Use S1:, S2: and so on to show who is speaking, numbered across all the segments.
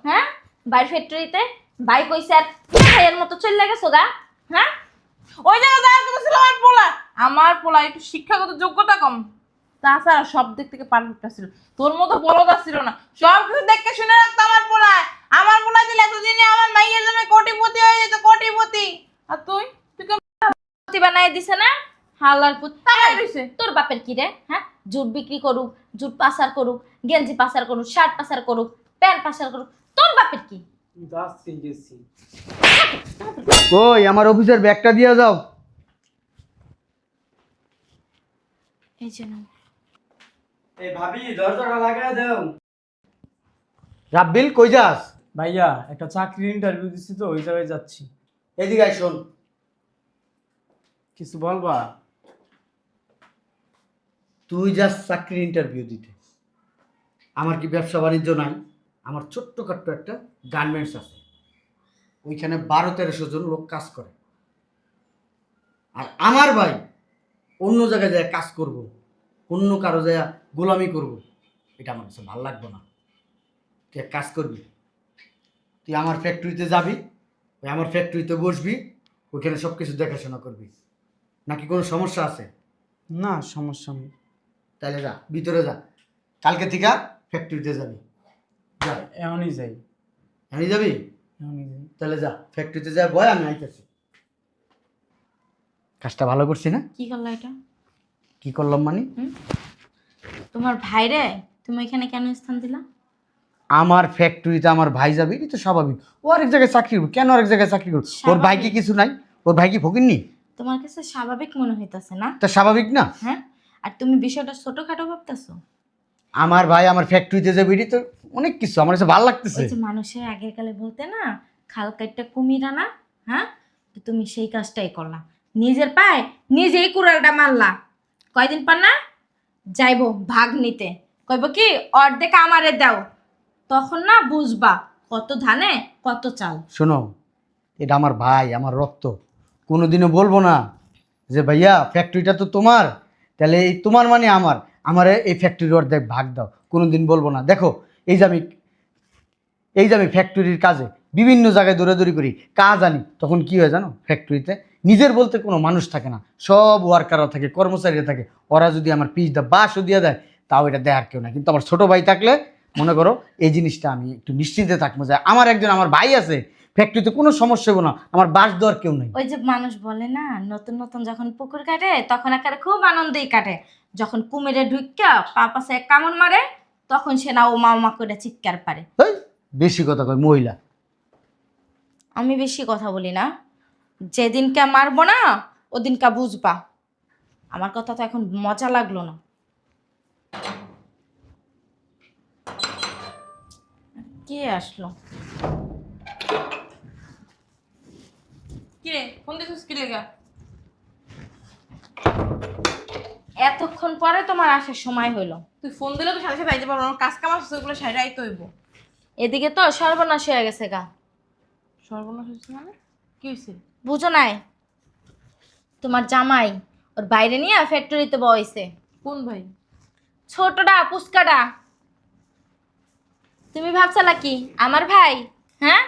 S1: হ্যাঁ ভাই ফ্যাক্টরিতে ভাই কইছে আর ভাইয়ের মতো চলে গেছো গা। হ্যাঁ
S2: ওই জায়গায় যাওয়ার কথা ছিল আমার পোলা একটু শিক্ষাগত যোগ্যতা কম, তাছাড়া সব দিক থেকে পারফেক্ট ছিল। তোর মতো বড়দা ছিল না, সব কিছু দেখে শুনে রাখতো আমার পোলা দিলে এতদিনে আমার মাইয়ের জন্য কোটিপতি হয়ে যেত, কোটিপতি। আর তুই তুই কেমন
S1: প্রতি বানাই দিছে না হালার পুত।
S2: তাকাই রইছে?
S1: তোর বাপের কি রে? হ্যাঁ জুট বিক্রি করুক, জুট পাচার করুক, গেঞ্জি পাচার করুক, শার্ট পাচার করুক, প্যান্ট পাচার করুক, তোর বাপের কি?
S3: ওই আমার অফিসের ব্যাগটা দিয়ে যাও।
S1: এই যে নাও।
S4: এই ভাবি দরজাটা লাগায় দাও।
S3: রাব্বিল কই যাস?
S4: ভাইয়া একটা চাকরির ইন্টারভিউ দিছি তো ওই জায়গায় যাচ্ছি।
S3: এদিকে আয় শোন।
S4: কিছু বলবা?
S3: তুই যাস চাকরির ইন্টারভিউ দিতে, আমার কি ব্যবসা বাণিজ্য নাই? আমার ছোট্টখাট্ট একটা গার্মেন্টস আছে, ওইখানে 12-1300 জন লোক কাজ করে। আর আমার ভাই অন্য জায়গায় যায় কাজ করব, অন্য কারো যায় গোলামি করব, এটা আমার কাছে ভালো লাগবে না। তুই এক কাজ করবি, তুই আমার ফ্যাক্টরিতে যাবি, ওই আমার ফ্যাক্টরিতে বসবি, ওইখানে সব কিছু দেখাশোনা করবি। নাকি কোনো সমস্যা আছে?
S4: না সমস্যা নেই।
S3: তাহলে যা, ভিতরে যা, কালকে থেকে ফ্যাক্টরিতে যাবি। যা,
S4: এমনই যাই,
S3: আমি যাবি?
S4: এমনই যাই।
S3: তাহলে যা, ফ্যাক্টরিতে যা, বয় আমি আইতেছি। কাজটা ভালো করছি না?
S1: কি করলা এটা?
S3: কি করলাম মানে?
S1: তোমার ভাইরে তুমি এখানে কেন স্থান দিলা?
S3: আমার ফ্যাক্টরিতে আমার ভাই যাবে, এটা তো স্বাভাবিক। ও আরেক জায়গায় চাকরি করবে, কেন আরেক জায়গায় চাকরি করবে? ওর ভাই কি কিছু নাই? ওর ভাই কি ফকিরনি?
S1: তোমার কাছে স্বাভাবিক মনে হইতাছে না?
S3: তা স্বাভাবিক না?
S1: হ্যাঁ আর তুমি বিষয়টা ছোটখাটো ভাবতেছো।
S3: আমার ভাই আমার ফ্যাক্টরিতে যাবে, এটা তো অনেক কিছু, আমার কাছে ভালো লাগতেছে।
S1: ওই যে মানুষের আগের কালে বলতে না, খাল কাটটা কুমির আনা। হ্যাঁ তো তুমি সেই কাজটাই করলা, নিজের পায়ে নিজেই কুড়ালটা মারলা। কয়দিন পর না যাইবো ভাগ নিতে, কইব কি অর্ধেক আমারে দাও, তখন না বুঝবা কত ধানে কত চাল।
S3: শোনো, এটা আমার ভাই, আমার রক্ত। কোনোদিনও বলবো না যে ভাইয়া ফ্যাক্টরিটা তো তোমার, তাহলে এই তোমার মানে আমার এই ফ্যাক্টরির অর্ধেক ভাগ দাও, কোনোদিন বলবো না। দেখো, এই যে আমি ফ্যাক্টরির কাজে বিভিন্ন জায়গায় দৌড়াদৌড়ি করি, কাজ আনি, তখন কি হয় জানো? ফ্যাক্টরিতে নিজের বলতে কোনো মানুষ থাকে না, সব ওয়ার্কাররা থাকে, কর্মচারীরা থাকে। ওরা যদি আমার পিস দা বাসও দিয়ে দেয়, তাও এটা দেখার কেউ না। কিন্তু আমার ছোট ভাই থাকলে মনে করো এই জিনিসটা আমি একটু নিশ্চিন্তে থাকবো যে আমার একজন আমার ভাই আছে, ফ্যাক্টরিতে কোনো সমস্যা হবে না, আমার বাস দেওয়ার কেউ নেই।
S1: ওই যে মানুষ বলে না, নতুন নতুন যখন পুকুর কাটে তখন একেবারে খুব আনন্দেই কাটে, যখন কুমিরে ঢুকিয়া পা পাশে এক কামড় মারে তখন সে না ও মা করে চিৎকার পারে।
S3: এই, বেশি কথা কয় মহিলা।
S1: আমি বেশি কথা বলি না, যেদিনকে মারবো না ওদিনকা বুঝবা। আমার কথা তো এখন মজা লাগলো না। কে আসলো?
S2: কিরে ফোন দিছিস কি লেগা?
S1: এতক্ষণ পরে তোমার আসার সময় হলো।
S2: তুই ফোন দিলে তো সাথে সাথে আইতে পারবো না, কাজ কাম আছে ওগুলো সাইডে আইতে হইব।
S1: এদিকে তো সর্বনাশ হয়ে গেছে গা।
S2: সর্বনাশ হয়েছে মানে কি হয়েছে?
S1: বুঝো নাই, তোমার জামাই ওর বাইরে নিয়ে ফ্যাক্টরিতে বইছে।
S2: কোন ভাই?
S1: ছোটটা পুচকাটা। তুমি ভাবছালা কি আমার ভাই? হ্যাঁ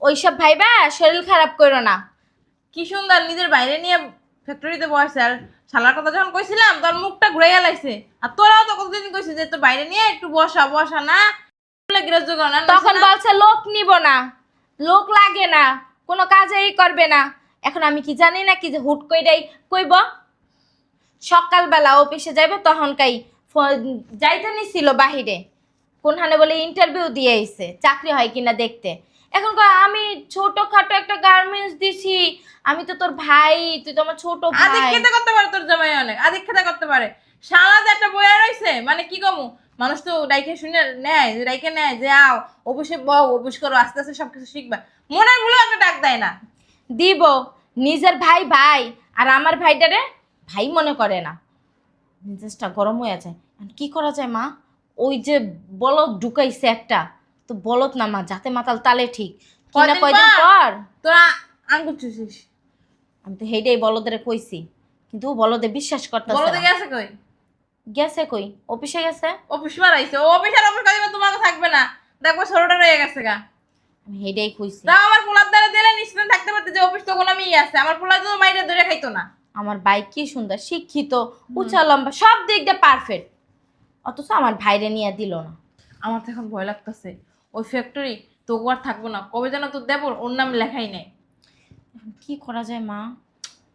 S1: ওইসব ভাইবা শরীর খারাপ করো না।
S2: কি সুন্দর নিজের বাইরে নিয়ে ফ্যাক্টরিতে বসে, আর শালার কথা যখন কইছিলাম তোর মুখটা ঘুরে গেলাইছে। আর তোরাও তো কতদিন কইছিস যে তোর বাইরে নিয়ে একটু বসা বসা না গ্রাহ্য কর না।
S1: তখন বলছে লোক নিব না, লোক লাগে না, কোনো কাজেই করবে না। এখন আমি কি জানি না কি যে হুট কইরাই কইব। সকালবেলা অফিসে যাইবে তখনকাই যাইতে নিছিল বাহিরে, কোনখানে বলে ইন্টারভিউ দিয়ে আইছে চাকরি হয় কিনা দেখতে। এখন কয় আমি ছোটখাটো একটা গার্মেন্টস দিছি, আমি তো তোর ভাই, তুই তো আমার ছোট ভাই।
S2: আদিক্ষেতা করতে পারে তোর জামাই, অনেক আদিক্ষেতা করতে পারে। শালা যে একটা বইয়া রইছে, মানে কি কমু, মানুষ তো ডাইকে শুনে নেয়, যে ডাইকে নেয় যে আও অফিসে বউ অফিস করো, আস্তে আস্তে সবকিছু শিখবা। মনের ভুলেও একটা ডাক দেয় না।
S1: দিব নিজের ভাই ভাই, আর আমার ভাইটারে ভাই মনে করে না। মেজাজটা গরম হয়ে যায়। এখন কি করা যায় মা? ওই যে বলদ ঢুকাইছে একটা, তো বলদ না মা, যাতে মাতাল তালে ঠিক। কিনা কয়দিন পর
S2: তোরা আঙ্গুল চুষিস।
S1: আমি তো হেইটাই বলদের কইছি, কিন্তু ও বলদে বিশ্বাস করতেছে
S2: বলতে
S1: না।
S2: গেছে কই?
S1: গেছে কই? অফিসে গেছে।
S2: অফিস মারাইছে, ও অফিস আর অফিস কাজে তোমাকে থাকবে না। দেখবো ছোটটা রয়ে গেছে গা।
S1: আমি হেডেই কইছি
S2: তা আমার পোলার দ্বারা দিলে নিশ্চিন্ত থাকতে পারতে যে অফিস তখন আমি আছে, আমার পোলা তো মাইরে ধরে খাইতো না।
S1: আমার ভাই কি সুন্দর শিক্ষিত, উঁচা লম্বা, সব দিক দিয়ে পারফেক্ট, অথচ আমার ভাইরে নিয়ে দিল না।
S2: আমার তো এখন ভয় লাগতেছে, ওই ফ্যাক্টরি তো আর থাকবো না, কবে যেন তোর দেবর ওর নাম লেখাই নেই।
S1: এখন কি করা যায় মা?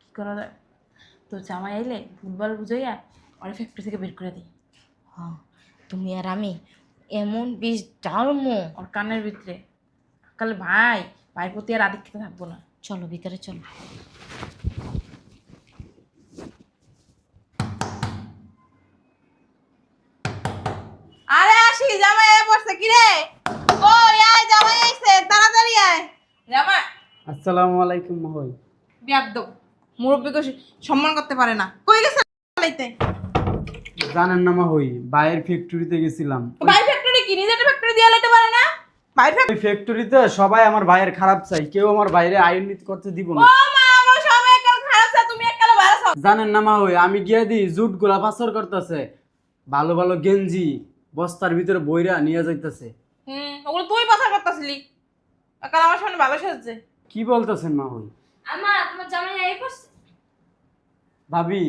S2: কি করা যায়? তোর জামাই আইলে ফুটবল বুঝাইয়া ওর ফ্যাক্টরি থেকে বের করে দিই।
S1: হ্যাঁ, তুমি আর আমি এমন বিষ ডালমো।
S2: ওর কানের ভিতরে কালে ভাইয়ের প্রতি আর আধিক্যতা থাকবো না।
S1: চলো ভিতরে চলো।
S2: আরে আসি, জামাই আয় পড়ছে কি রে? কই আয়, জামাই আইছে, তাড়াতাড়ি আয়। জামাই
S4: আসসালামু আলাইকুম ভাই।
S2: বিয়াদ্দব, মুরব্বিকে সম্মান করতে পারে না। কই গেছে লাইতে?
S4: জানেন না মা হই বাইরের ফ্যাক্টরিতে গেছিলাম।
S2: ভাই ফ্যাক্টরি কি নিজের ফ্যাক্টরি দিয়ে লাইতে পারে না? ভাই
S4: ওই ফ্যাক্টরিতে সবাই আমার ভাইয়ের খারাপ চাই, কেউ আমার বাইরে আয়োনিত করতে দিব
S2: ও
S4: না।
S2: মা, আমার সবাই একাল খারাপ আছে, তুমি একাল ভালো আছো।
S4: জানেন না মা হই আমি গিয়া দিই জুট গোলা পাচার করতেছে, ভালো ভালো গেঞ্জি বস্তার ভিতরে বইরা নিয়ে যাইতেছে।
S2: ওগুলো তুই কথা করতেছিলি, একাল আমার সামনে ভালো সাজছে।
S4: কি বলতেছেন মা হই?
S1: আমা তোমার জামাই আই পড়ছে।
S4: ভাবি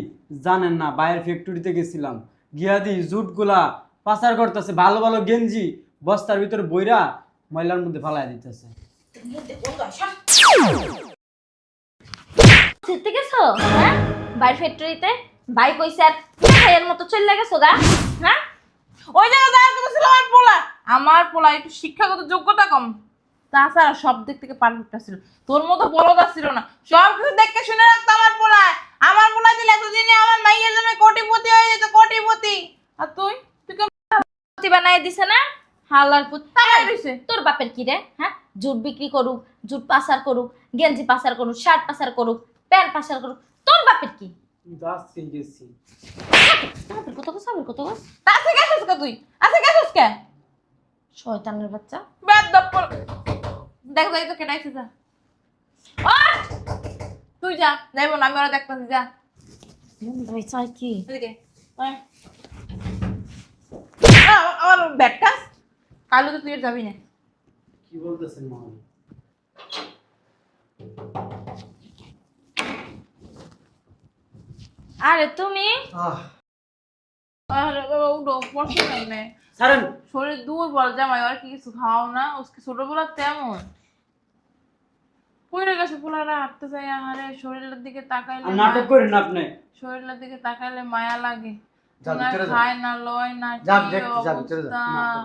S4: জানেন না বাইরের ফ্যাক্টরিতে গেছিলাম, গিয়া দিই জুট গোলা পাচার করতেছে, ভালো ভালো গেঞ্জি বস্তার ভিতরে বইরা ময়লার মধ্যে ফালাই দিতেছে।
S1: যেতে গেছো হ্যাঁ ভাই ফ্যাক্টরিতে? ভাই কইছে আর ভাইয়ের মতো চলে গেছো গা? হ্যাঁ,
S2: ওই জায়গায় যাওয়ার কথা ছিল আমার পোলা একটু শিক্ষাগত যোগ্যতা কম, তাছাড়া সব দিক থেকে পারফেক্ট ছিল। তোর মতো বড়দা ছিল না, সব কিছু দেখে শুনে রাখতো আমার পোলায়। আমার পোলা দিলে এতদিনে আমার মাইয়ের জন্য কোটিপতি হয়ে যেত, কোটিপতি। আর তুই তুই কেমন
S1: প্রতি বানাই দিছে না হালার পুত।
S2: তাকাই রইছে?
S1: তোর বাপের কি রে? হ্যাঁ, জুট বিক্রি করুক, জুট পাচার করুক, গেঞ্জি পাচার করুক, শার্ট পাচার করুক, প্যান্ট পাচার করুক, তোর বাপের কি?
S4: আজকে গেছি।
S1: বাপের কত গছ, আমার কত গছ?
S2: আছে গেছিস কে তুই? আছে গেছিস কে?
S1: শয়তানের বাচ্চা।
S2: ব্যাড দপ্পর। দেখ যাই তো কেটাইছে, যা ওঠ! তুই যা, যাইব না, আমি ওরা দেখতেছি, যা
S1: ভাই চাই কি?
S2: এদিকে আয়। আমার ব্যাগটা কালু তো তুই আর যাবি না।
S4: কি বলতেছেন মা?
S1: আরে তুমি
S2: আরে বাবা উঠো, পড়ছে না।
S4: ছাড়েন।
S2: শরীর দুর্বল, জামাই আর কি কিছু খাও না, ওকে ছোটবেলা তেমন পড়ে গেছে। পোলারা হাঁটতে যায়, আরে শরীরের দিকে তাকাইলে
S4: আর নাটক করেন না আপনি।
S2: শরীরের দিকে তাকাইলে মায়া লাগে।
S3: যা
S2: না
S3: ভিতরে যা।
S2: খায় না লয় না,
S3: যা
S2: কি
S3: দেখতে যা, ভিতরে যা।
S2: অবস্থা।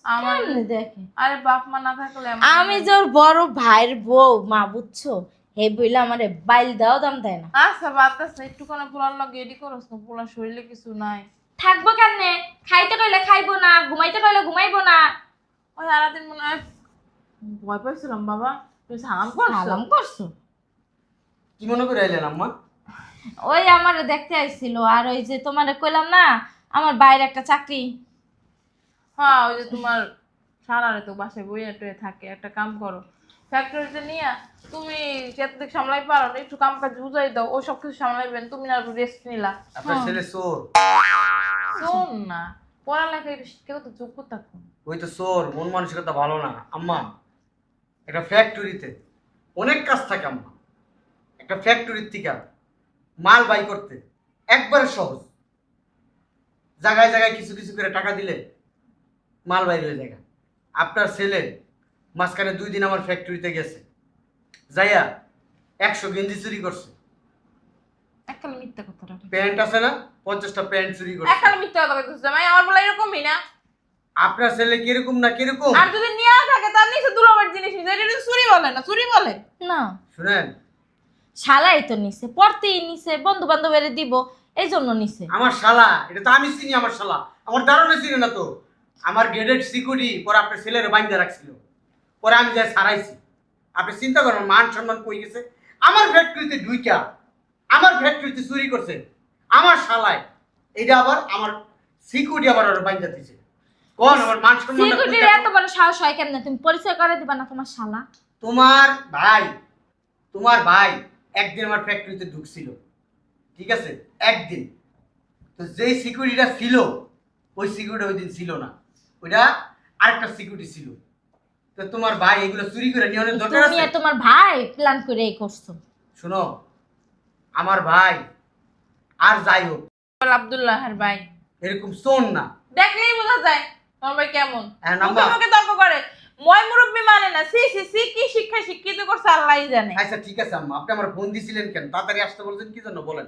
S2: আমার
S1: কেমনে দেখে?
S2: আরে বাপ মা না থাকলে এমন
S1: আমি যে ওর বড় ভাইয়ের বউ মা, বুঝছো? হে বইলে আমারে বাইল দাও দাম দেয় না।
S2: আচ্ছা বাদ আছে, একটুখানি পোলার লাগে এডি করস না, পোলার শরীরে কিছু নাই।
S1: থাকবো কেমনে? খাইতে কইলে খাইবো না, ঘুমাইতে কইলে ঘুমাইবো না।
S2: ওই সারাদিন মনে হয় ভয় পাইছিলাম বাবা, তুই সালাম করছো?
S1: সালাম করছো?
S3: কি মনে করে আইলেন আম্মা?
S1: ওই আমারে দেখতে আইছিল, আর ওই যে তোমারে কইলাম না আমার বাইরে একটা চাকরি।
S2: হ্যাঁ, ওই যে তোমার সারারে তো বাসায় বইয়া টয়ে থাকে, একটা কাম করো ফ্যাক্টরিতে নিয়ে, তুমি যেদিক সামলাই পারো না, একটু কাম কাজ বুঝাই দাও, ও সব কিছু সামলাইবেন, তুমি না রেস্ট নিলা।
S3: আপনার ছেলে চোর।
S2: শোন না, পড়ালেখা একটু শিক্ষাগত যোগ্যতা কম।
S3: ওই তো চোর, মন মানসিকতা ভালো না আম্মা। একটা ফ্যাক্টরিতে অনেক কাজ থাকে আম্মা। একটা ফ্যাক্টরির থেকে মাল বাই করতে একবারে সহজ। জায়গায় জায়গায় কিছু কিছু করে টাকা দিলে মাল বাইর হয়ে যায়। আপনার ছেলে মাঝখানে 2 দিন আমার ফ্যাক্টরিতে গেছে, যাইয়া 100 গেঞ্জি চুরি করছে।
S2: এককালে মিথ্যা কথা রাখে,
S3: প্যান্ট আছে না, 50টা প্যান্ট চুরি করছে।
S2: এককালে মিথ্যা কথা কইতেছে, ভাই আমার বলা এরকমই না।
S3: আপনার ছেলে কিরকম না কিরকম
S2: আর যদি নিয়ে থাকে তার নিচে দুলাবের জিনিস নিছে, এটা তো চুরি বলে না, চুরি বলে
S1: না,
S3: শুনেন,
S1: শালাই তো নিছে, পড়তেই নিছে, বন্ধু বান্ধবের দিব এই জন্য নিছে।
S3: আমার শালা, এটা তো আমি চিনি। আমার শালা আমার দারুণে চিনি না তো। আমার গেটেড সিকিউরিটি পরে আপনার ছেলের বাইন্দা রাখছিল, পরে আমি যাই ছাড়াইছি। আপনি চিন্তা করেন মান সম্মান কই গেছে। আমার ফ্যাক্টরিতে ঢুইকা আমার ফ্যাক্টরিতে চুরি করছে আমার শালায়, এটা আবার আমার সিকিউরিটি আবার ওর বাইন্দা দিছে। কোন আমার মান সম্মান
S1: সিকিউরিটির এত বড় সাহস হয় কেমনে? তুমি পরিচয় করে দিবা না তোমার শালা?
S3: তোমার ভাই একদিন আমার ফ্যাক্টরিতে ঢুকছিল, ঠিক আছে, একদিন। তো যেই সিকিউরিটিটা ছিল ওই সিকিউরিটি ওই দিন ছিল না, ওইটা আরেকটা সিকিউরিটি ছিল। তো তোমার ভাই এগুলো চুরি করে নিয়ে অনেক দরকার
S1: তুমি
S3: আছে।
S1: আর তোমার ভাই প্ল্যান করে এই করছো।
S3: শোনো, আমার ভাই আর যাই হোক
S2: আব্দুল্লাহ আর ভাই
S3: এরকম শোন না।
S2: দেখলেই বোঝা যায় তোমার ভাই কেমন।
S3: হ্যাঁ,
S2: মুখে
S3: নাম্বার।
S2: মুখে তর্ক করে, মই মুরব্বি মানে না। সি সি সি, কি শিক্ষা শিক্ষিত করছে আল্লাহই জানে।
S3: আচ্ছা ঠিক আছে আম্মা, আপনি আমার ফোন দিছিলেন কেন? তাড়াতাড়ি আসতে বলছেন কি জন্য বলেন?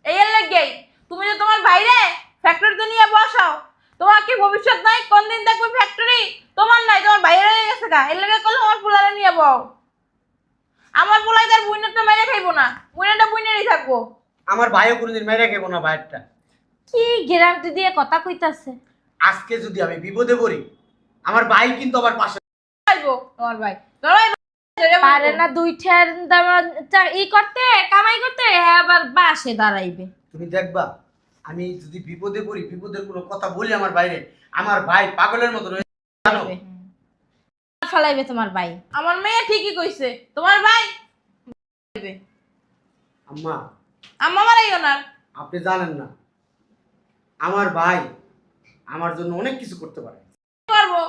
S2: এই এর লাগেই তুমি যে তোমার বাইরে ফ্যাক্টরিতে নিয়ে বসাও, তোমার কি ভবিষ্যৎ নাই? কোন দিন দেখবে ফ্যাক্টরি তোমার নাই, তোমার বাইরে হয়ে গেছে গা। এর লাগে করলে আমার পোলারে নিয়ে বও। আমার পোলাই তার বুইনেরটা মেরে খাইবো না, বুইনেরটা বুইনেরই থাকবো।
S3: আমার ভাইও কোনোদিন মেরে খেবো না ভাইয়েরটা।
S1: কি গ্যারান্টি দিয়ে কথা কইতাছে?
S3: আজকে যদি আমি বিপদে পড়ি, আমার ভাই কিন্তু আমার পাশে।
S2: খাইবো তোমার ভাই, তোমার ভাই
S1: পারে না দুই ঠের ই করতে, কামাই করতে, আবার বাসে দাঁড়াইবে।
S3: তুমি দেখবা আমি যদি বিপদে পড়ি, বিপদের কোনো কথা বলি আমার বাইরে, আমার ভাই পাগলের মতো রয়ে জানো।
S1: ফলাইবে তোমার ভাই।
S2: আমার মেয়ে ঠিকই কইছে, তোমার ভাই
S3: আম্মা
S2: আম্মা মারাইও না।
S3: আপনি জানেন না, আমার ভাই আমার জন্য অনেক কিছু করতে পারে।
S2: করবো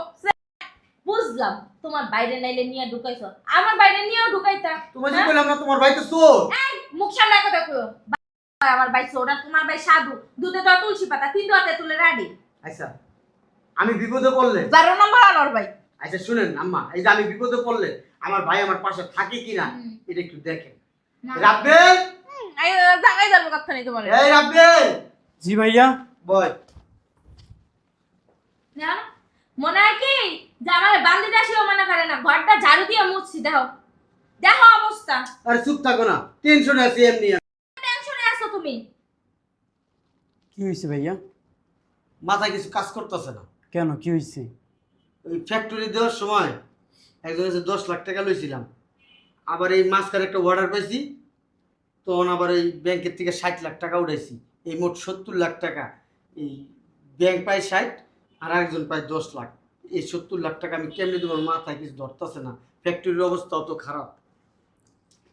S1: বুঝলাম, তোমার বাইরে নাইলে নিয়ে ঢুকাইছো, আমার বাইরে নিয়েও ঢুকাইতা।
S3: তুমি যে বললাম না তোমার ভাই তো চোর।
S1: এই মুখ সামনে কথা কইও। আমার ভাই চোর আর তোমার ভাই সাধু। দুধে তো তুলসী পাতা, তিন হাতে তুলে রাডি।
S3: আচ্ছা আমি বিপদে পড়লে,
S2: 12 নম্বর আনোর ভাই।
S3: আচ্ছা শুনেন আম্মা, এই যে আমি বিপদে পড়লে আমার ভাই আমার পাশে থাকে কিনা এটা একটু দেখেন। রাব্বেল,
S2: আই জায়গায় যাবো কথা নেই তোমার।
S3: এই রাব্বেল।
S4: জি ভাইয়া।
S3: বয়।
S1: না মনে হয় কি যে আমার বান্দিটা আসিও মনে করে না, ঘরটা ঝাড়ু দিয়ে মুছছি। দেখো দেখো অবস্থা।
S3: আরে চুপ থাকো না, টেনশনে আছি এমনি।
S1: টেনশনে আছো তুমি?
S4: কি হয়েছে ভাইয়া?
S3: মাথায় কিছু কাজ করতেছে না।
S4: কেন, কি হয়েছে?
S3: ওই ফ্যাক্টরি দেওয়ার সময় একজনের কাছে 10 লাখ টাকা লইছিলাম, আবার এই মাঝখানে একটা অর্ডার পাইছি, তখন আবার এই ব্যাংকের থেকে 60 লাখ টাকা উঠাইছি। এই মোট 70 লাখ টাকা। এই ব্যাংক পায় 60 আর আরেকজন পায় 10 লাখ। এই 70 লাখ টাকা আমি কেমনি দেবো? মাথায় কিছু ধরতেছে না। ফ্যাক্টরির অবস্থা অত খারাপ,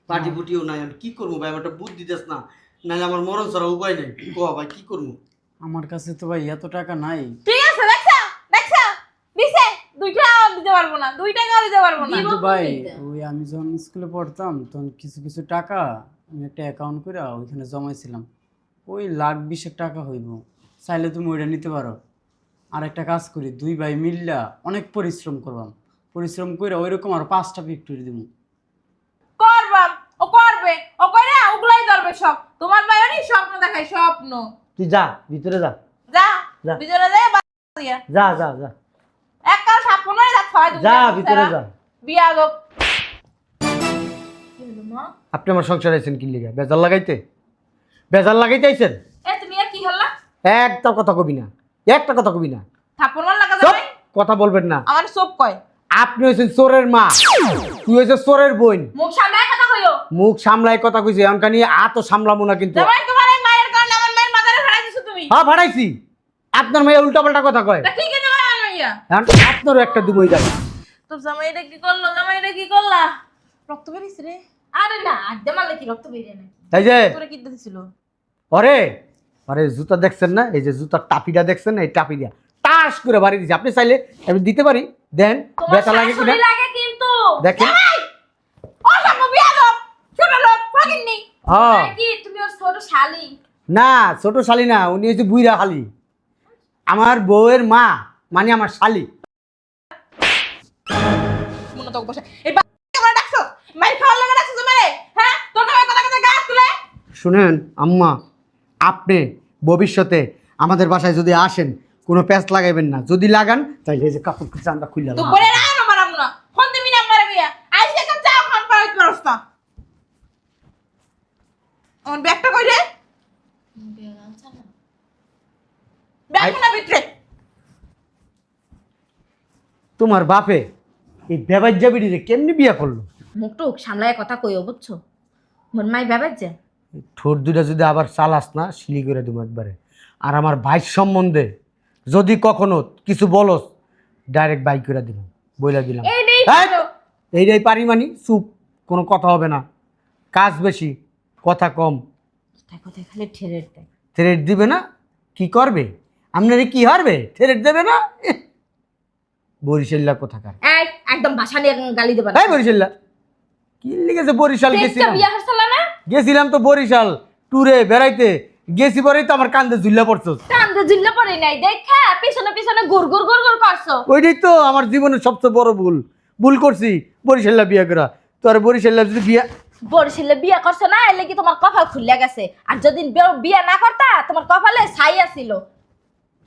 S3: পাটি পুটিও নাই। আমি কি করবো ভাই? আমার একটা বুদ্ধি দিস না, নাহলে আমার মরণ ছাড়া উপায় নেই। কোয়া ভাই কি করবো?
S4: আমার কাছে তো ভাই এত টাকা নাই।
S2: ঠিক আছে, দেখছো দেখছো দিছে। 2 টাকাও দিতে পারবো না, 2 টাকাও দিতে পারবো না।
S4: কিন্তু ভাই ওই আমি যখন স্কুলে পড়তাম তখন কিছু কিছু টাকা আমি একটা অ্যাকাউন্ট করে ওইখানে জমাইছিলাম, ওই লাখ 20 টাকা হইব। চাইলে তুমি ওইটা নিতে পারো। আর একটা কাজ করি, 2 ভাই মিললা অনেক পরিশ্রম করবাম, পরিশ্রম করে ওইরকম আর 5টা ফ্যাক্টরি দিব।
S2: করবা, ও করবে, ও কইরা ওগুলাই ধরবে সব। তোমার ভাই অনেক স্বপ্ন দেখায়, স্বপ্ন।
S3: তুই যা ভিতরে যা,
S2: যা
S3: যা।
S2: ভিতরে যা, দিয়া
S3: যা যা যা
S2: এক কাল সাপনে যা ছয় দিন
S3: যা ভিতরে যা।
S2: বিয়া গো।
S1: কি হলো মা?
S3: আপনি আমার সংসার আইছেন কি লিগা? বেজাল লাগাইতে? বেজাল লাগাইতে আইছেন?
S1: এ তুমি আর কি হল্লা?
S3: একটা কথা কবি না, একটা কথা কবি না।
S2: থাপ্পড় মার লাগা
S3: চুপ,
S2: যাবে।
S3: কথা বলবেন না।
S2: আমার সব কয়
S3: আপনি হইছেন চোরের মা, তুই হইছিস চোরের বোন।
S1: মুখ সামনে কথা কইও।
S3: মুখ সামলাই কথা কইছি, এমনখানি আতো সামলামু না কিন্তু।
S2: জামাই তোমার এই মায়ের কারণে আমার মায়ের মাথায় ফাড়াই দিছো তুমি।
S3: হ্যাঁ ভাড়াইছি। আপনার মেয়ে উল্টাপাল্টা কথা কয়,
S2: তা ঠিক আছে আমার মাইয়া।
S3: এখন আপনারও একটা দুবই যাবে।
S2: তো জামাইটা কি করলো? জামাইটা কি করলা? রক্ত বেরিয়েছে রে।
S1: আরে না, আড্ডা মারলে কি রক্ত বেরিয়ে নাকি?
S3: তাই যে
S2: তোরে কি দিছিল?
S3: ওরে আরে জুতা দেখছেন না? এই যে জুতার টাপিটা দেখছেন না? এই টাপি দিয়া টাস করে বাড়ি দিছি। আপনি চাইলে আমি দিতে পারি, দেন।
S1: তোমার
S3: ব্যথা লাগে কিনা
S1: শাশুড়ি লাগে কিন্তু।
S3: দেখেন।
S2: ও সব বিয়া দাও। ছোট লোক ফাকিননি।
S3: হ্যাঁ
S1: কি তুমি ওর ছোট শালি?
S3: না, ছোট শালি না, উনি হচ্ছে বুইরা শালি। আমার বউয়ের মা মানে আমার শালি।
S2: মনে তো বসে এই বাবা ডাকছো, মাইর খাওয়ার লাগা ডাকছো তুমি রে? হ্যাঁ তোর নামে কথা কথা গাছ তুলে।
S3: শুনেন আম্মা, আপনি ভবিষ্যতে আমাদের বাসায় যদি আসেন কোনো প্যাঁচ লাগাইবেন না। যদি লাগান তাহলে এই যে কাপড় চান্দা খুললা
S2: তো বলে না না মারাম না। ফোন দিবি না মারে বিয়া। আইসে কাম চাও খান পাইত পারস্তা। আমার ব্যাগটা কই রে? ব্যাগ না ভিতরে।
S3: তোমার বাপে এই বেবাজ্জা বিড়িরে কেমনি বিয়া করলো?
S1: মুখটুক সামলায় কথা কইও, বুঝছো? মোর মাই বাবাচ্ছে।
S3: ঠোঁট দুটা যদি আবার চালাস না, শিলি করে দেবো একবারে। আর আমার ভাইয়ের সম্বন্ধে যদি কখনো কিছু বলস, ডাইরেক্ট বাইক করে দিব, বইলা দিলাম।
S1: এইটাই
S3: এই,
S1: করো।
S3: এইটাই পারি মানি, চুপ, কোনো কথা হবে না। কাজ বেশি, কথা কম।
S1: কোথায় কোথায় খালি ঠেরের দেয়।
S3: থ্রেট দিবে না? কি করবে? আপনারে কি হারবে? থ্রেট দেবে না? বরিশাল্লা কোথাকার?
S1: এই একদম ভাষা নিয়ে গালি দেবা না।
S3: এই বরিশাল্লা কি লিখেছে? বরিশাল
S1: দেখতে
S3: গেছিলাম,
S1: বিয়া করছিল না?
S3: গেছিলাম তো বরিশাল ট্যুরে বেড়াইতে গেছি, পরেই তো আমার কান্দে ঝুল্লা পড়ছস।
S1: কান্দে জিল্লা পড়ে নাই দেখা পিছনে পিছনে গুড় গুড় গুড় গুড় করছো।
S3: ওইটাই তো আমার জীবনের সবচেয়ে বড় ভুল করছি, বরিশাল্লা বিয়া করা। তোর বরিশাল্লা যদি বিয়া
S1: বরিশালে বিয়া করছো না, এলে কি তোমার কপাল খুলে গেছে। আর যদি বিয়া না করতা তোমার কপালে ছাই আছিল।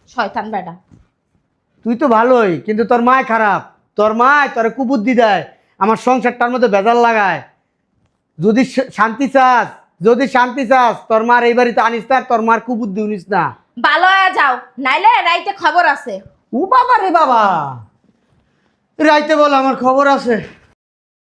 S1: শয়তান বেটা।
S3: তুই তো ভালোই, কিন্তু তোর মায় খারাপ। তোর মায় তোর কুবুদ্ধি দেয়, আমার সংসারটার মধ্যে বেজাল লাগায়। যদি শান্তি চাস তোর মার এই বাড়িতে আনিস না, তোর মার কুবুদ্ধি উনিস না।
S1: ভালো হয়ে যাও, নাইলে রাইতে খবর আছে।
S3: ও বাবা রে বাবা, রাইতে বল আমার খবর আছে।